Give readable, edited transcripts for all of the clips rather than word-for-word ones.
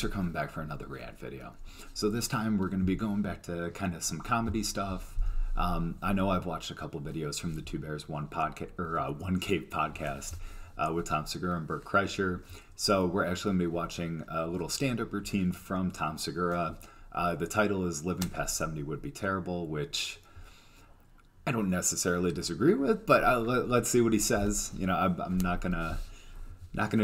thanks for coming back for another react video. So this time we're going to be going back to kind of some comedy stuff. I know I've watched a couple videos from the Two Bears One podcast or One Cave podcast with Tom Segura and Bert Kreischer. So we're actually going to be watching a little stand-up routine from Tom Segura. The title is "Living Past 70 Would Be Terrible," which I don't necessarily disagree with, but let's see what he says. You know, I'm not gonna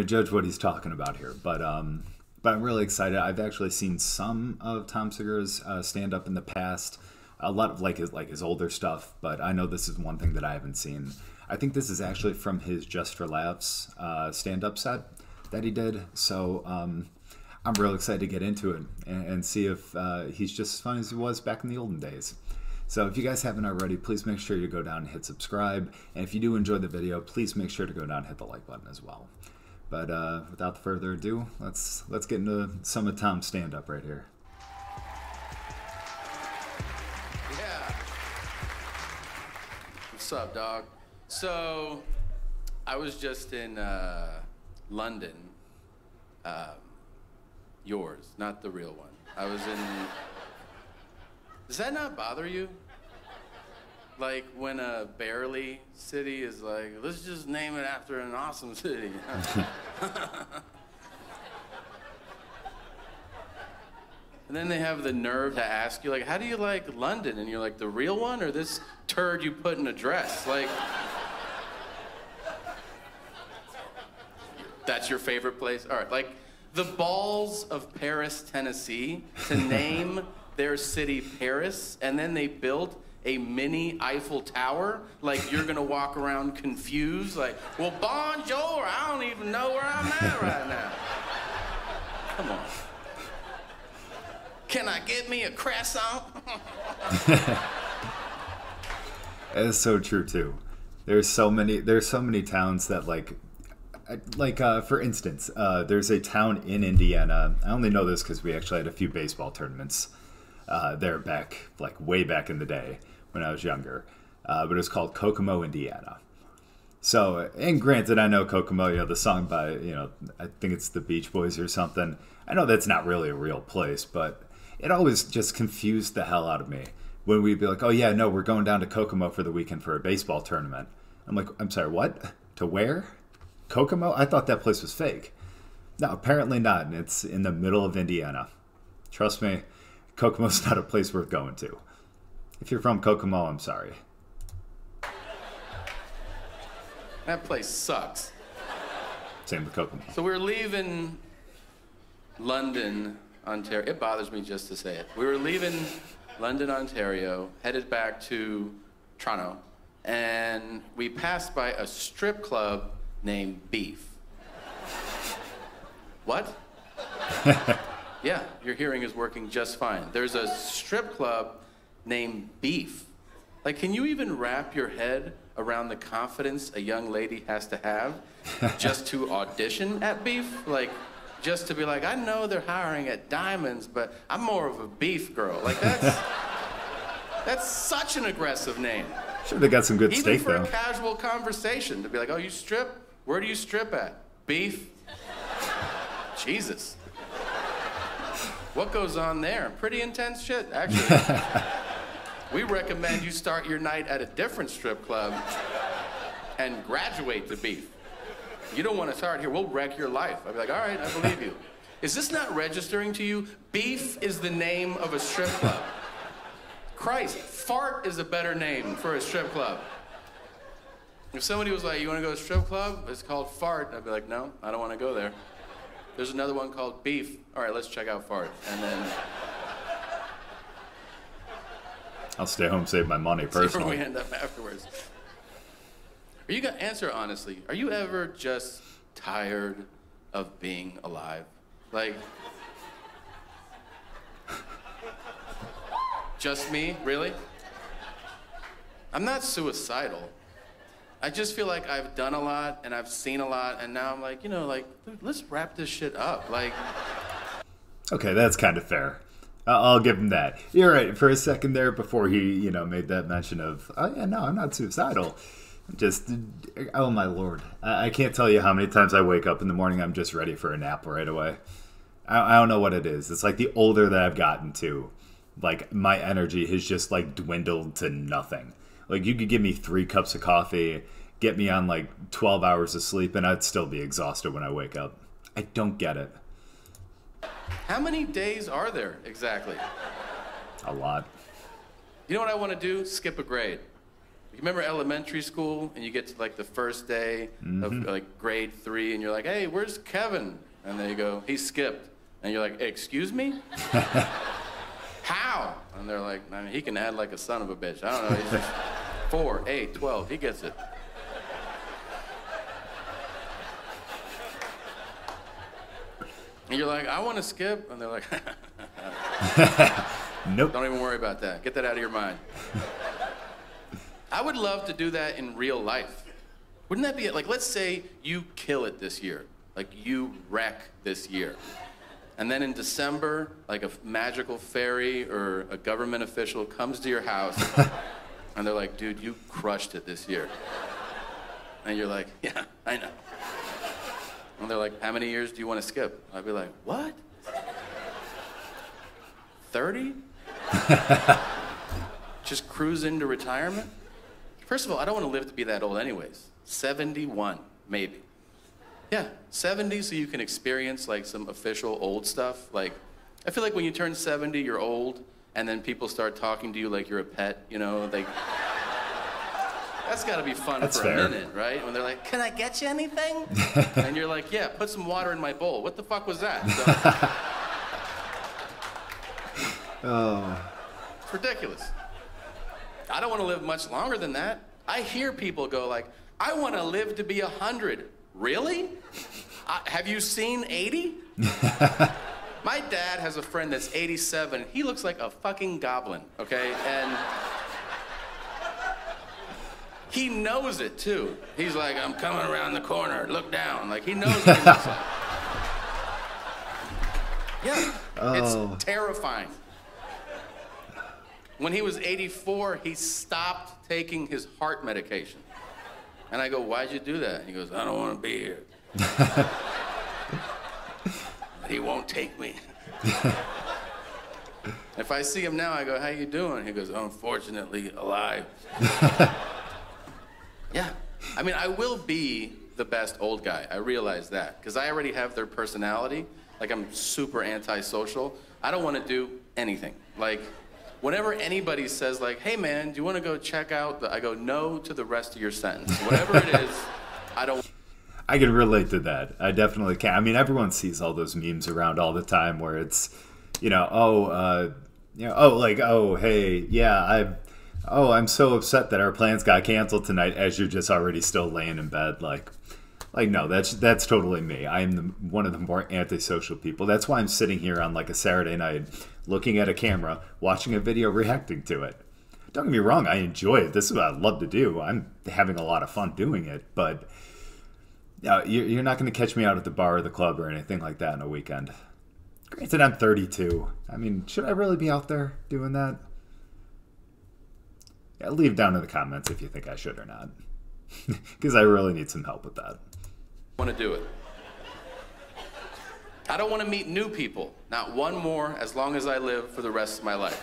judge what he's talking about here, but I'm really excited. I've actually seen some of Tom Segura's stand-up in the past, a lot of like his older stuff, but I know this is one thing that I haven't seen. I think this is actually from his Just for Laughs stand-up set that he did. So I'm real excited to get into it and see if he's just as funny as he was back in the olden days. So if you guys haven't already, please make sure you go down and hit subscribe. And if you do enjoy the video, please make sure to go down and hit the like button as well. But without further ado, let's get into some of Tom's stand-up right here. Yeah. What's up, dog? So, I was just in London. Yours, not the real one. I was in... Does that not bother you? Like when a barely city is like, let's just name it after an awesome city. And then they have the nerve to ask you, like, how do you like London? And you're like, the real one or this turd you put in a dress? Like, that's your favorite place? All right, like the balls of Paris, Tennessee to name their city Paris, and then they built a mini Eiffel Tower. Like you're gonna walk around confused, like, well, bonjour, I don't even know where I'm at right now. Come on. Can I get me a croissant? That is so true too. There's so many towns that for instance, there's a town in Indiana. I only know this because we actually had a few baseball tournaments there back, like way back in the day when I was younger. But it was called Kokomo, Indiana. So, and granted, I know Kokomo, you know, the song by, you know, I think it's the Beach Boys or something. I know that's not really a real place, but it always just confused the hell out of me when we'd be like, oh yeah, no, we're going down to Kokomo for the weekend for a baseball tournament. I'm like, I'm sorry, what? To where? Kokomo? I thought that place was fake. No, apparently not, and it's in the middle of Indiana. Trust me, Kokomo's not a place worth going to. If you're from Kokomo, I'm sorry. That place sucks. Same with Kokomo. So we're leaving London, Ontario. It bothers me just to say it. We were leaving London, Ontario, headed back to Toronto, and we passed by a strip club named Beef. What? Yeah, your hearing is working just fine. There's a strip club named Beef. Like, can you even wrap your head around the confidence a young lady has to have just to audition at Beef? Like, just to be like, I know they're hiring at Diamonds, but I'm more of a Beef girl. Like, that's such an aggressive name. Sure, they got some good steak, though. Even for a casual conversation, to be like, oh, you strip? Where do you strip at? Beef? Jesus. What goes on there? Pretty intense shit, actually. We recommend you start your night at a different strip club and graduate to Beef. You don't want to start here, we'll wreck your life. I'd be like, all right, I believe you. Is this not registering to you? Beef is the name of a strip club. Christ, Fart is a better name for a strip club. If somebody was like, you want to go to a strip club? It's called Fart. I'd be like, no, I don't want to go there. There's another one called Beef. All right, let's check out Fart. And then... I'll stay home, save my money personally. See where we end up afterwards. Are you gonna answer honestly? Are you ever just tired of being alive? Like, just me, really? I'm not suicidal. I just feel like I've done a lot and I've seen a lot, and now I'm like, you know, like, dude, let's wrap this shit up. Like, okay, that's kind of fair. I'll give him that. You're right. For a second there, before he, you know, made that mention of, oh yeah, no, I'm not suicidal. Just, oh my lord. I can't tell you how many times I wake up in the morning, I'm just ready for a nap right away. I don't know what it is. It's like the older that I've gotten to, like my energy has just like dwindled to nothing. Like you could give me 3 cups of coffee, get me on like 12 hours of sleep, and I'd still be exhausted when I wake up. I don't get it. How many days are there exactly? A lot. You know what I want to do? Skip a grade. You remember elementary school and you get to like the first day of like grade 3 and you're like, hey, where's Kevin? And they go, he skipped. And you're like, excuse me? How? And they're like, I mean, he can add like a son of a bitch. I don't know. He's just 4, 8, 12. He gets it. And you're like, I want to skip. And they're like, nope. Don't even worry about that. Get that out of your mind. I would love to do that in real life. Wouldn't that be it? Like, let's say you kill it this year. Like, you wreck this year. And then in December, like a magical fairy or a government official comes to your house and they're like, dude, you crushed it this year. And you're like, yeah, I know. And they're like, how many years do you want to skip? I'd be like, what? 30? Just cruise into retirement? First of all, I don't want to live to be that old anyways. 71, maybe. Yeah, 70 so you can experience like some official old stuff. Like, I feel like when you turn 70, you're old, and then people start talking to you like you're a pet, you know? Like, that's gotta be fun. That's for fair. A minute, right? When they're like, can I get you anything? And you're like, yeah, put some water in my bowl. What the fuck was that? So, oh. It's ridiculous. I don't want to live much longer than that. I hear people go like, I want to live to be 100. Really? Have you seen 80? My dad has a friend that's 87. He looks like a fucking goblin, okay? And he knows it too. He's like, I'm coming around the corner, look down. Like, he knows what he looks like. Yeah, It's terrifying. When he was 84, he stopped taking his heart medication. And I go, why'd you do that? And he goes, I don't want to be here. He won't take me. If I see him now, I go, how you doing? He goes, unfortunately, alive. Yeah. I mean, I will be the best old guy. I realize that. Because I already have their personality. Like, I'm super antisocial. I don't want to do anything. Like, whenever anybody says, like, hey, man, do you want to go check out I go, no to the rest of your sentence. Whatever it is, I don't. I can relate to that. I definitely can. I mean, everyone sees all those memes around all the time where it's, you know, hey, yeah, I'm so upset that our plans got canceled tonight, as you're just already still laying in bed. Like no, that's totally me. I'm one of the more antisocial people. That's why I'm sitting here on like a Saturday night, looking at a camera, watching a video, reacting to it. Don't get me wrong, I enjoy it. This is what I love to do. I'm having a lot of fun doing it, but you're not going to catch me out at the bar or the club or anything like that on a weekend. Granted, I'm 32. I mean, should I really be out there doing that? Yeah, leave down in the comments if you think I should or not. Because I really need some help with that. I want to do it. I don't want to meet new people. Not one more as long as I live for the rest of my life.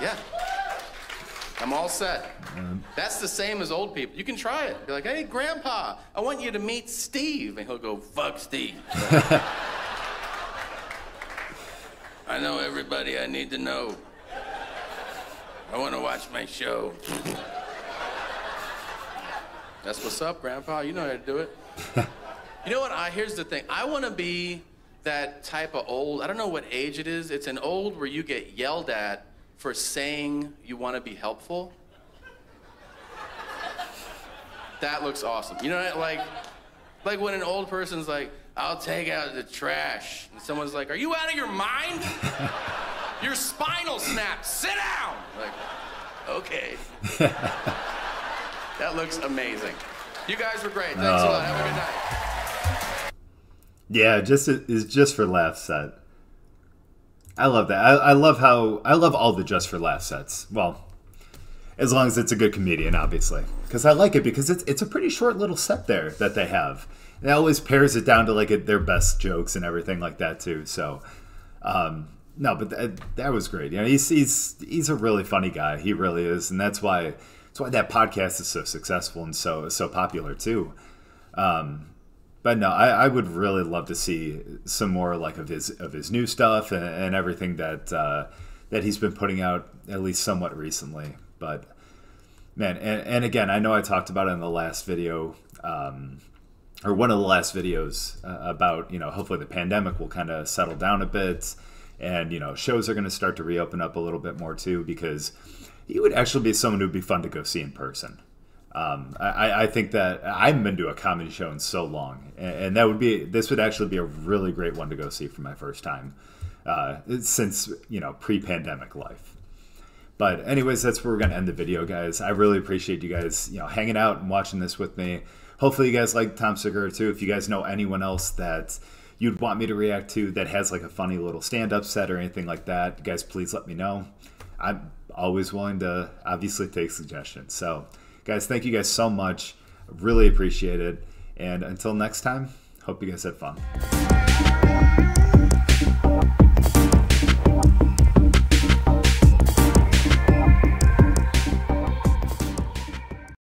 Yeah. I'm all set. That's the same as old people. You can try it. Be like, hey, Grandpa, I want you to meet Steve. And he'll go, fuck Steve. I know everybody I need to know. I want to watch my show. That's what's up, Grandpa. You know how to do it. You know what? Here's the thing. I want to be that type of old. I don't know what age it is. It's an old where you get yelled at for saying you want to be helpful. That looks awesome. You know, like when an old person's like, I'll take out the trash. And someone's like, are you out of your mind? Your spinal snapped. Sit down. Like, okay. That looks amazing. You guys were great. Thanks a lot. Have a good night. Yeah, it's just for laugh set. I love that. I love all the just for laugh sets. Well, as long as it's a good comedian, obviously, because I like it because it's a pretty short little set there that they have. it always pares it down to like their best jokes and everything like that too. So, no, but that was great. You know, he's a really funny guy. He really is, and that's why that podcast is so successful and so popular too. But no, I would really love to see some more like of his new stuff and everything that he's been putting out at least somewhat recently. But man, and again, I know I talked about it in the last video, or one of the last videos about, you know, hopefully the pandemic will kind of settle down a bit, and, you know, shows are going to start to reopen up a little bit more too, because he would actually be someone who'd be fun to go see in person. I think that I haven't been to a comedy show in so long, and this would actually be a really great one to go see for my first time since, you know, pre-pandemic life. But anyways, that's where we're going to end the video, guys. I really appreciate you guys, you know, hanging out and watching this with me. Hopefully you guys like Tom Segura too. If you guys know anyone else that you'd want me to react to that has like a funny little stand-up set or anything like that, guys, please let me know. I'm always willing to obviously take suggestions. So guys, thank you guys so much. Really appreciate it. And until next time, hope you guys had fun.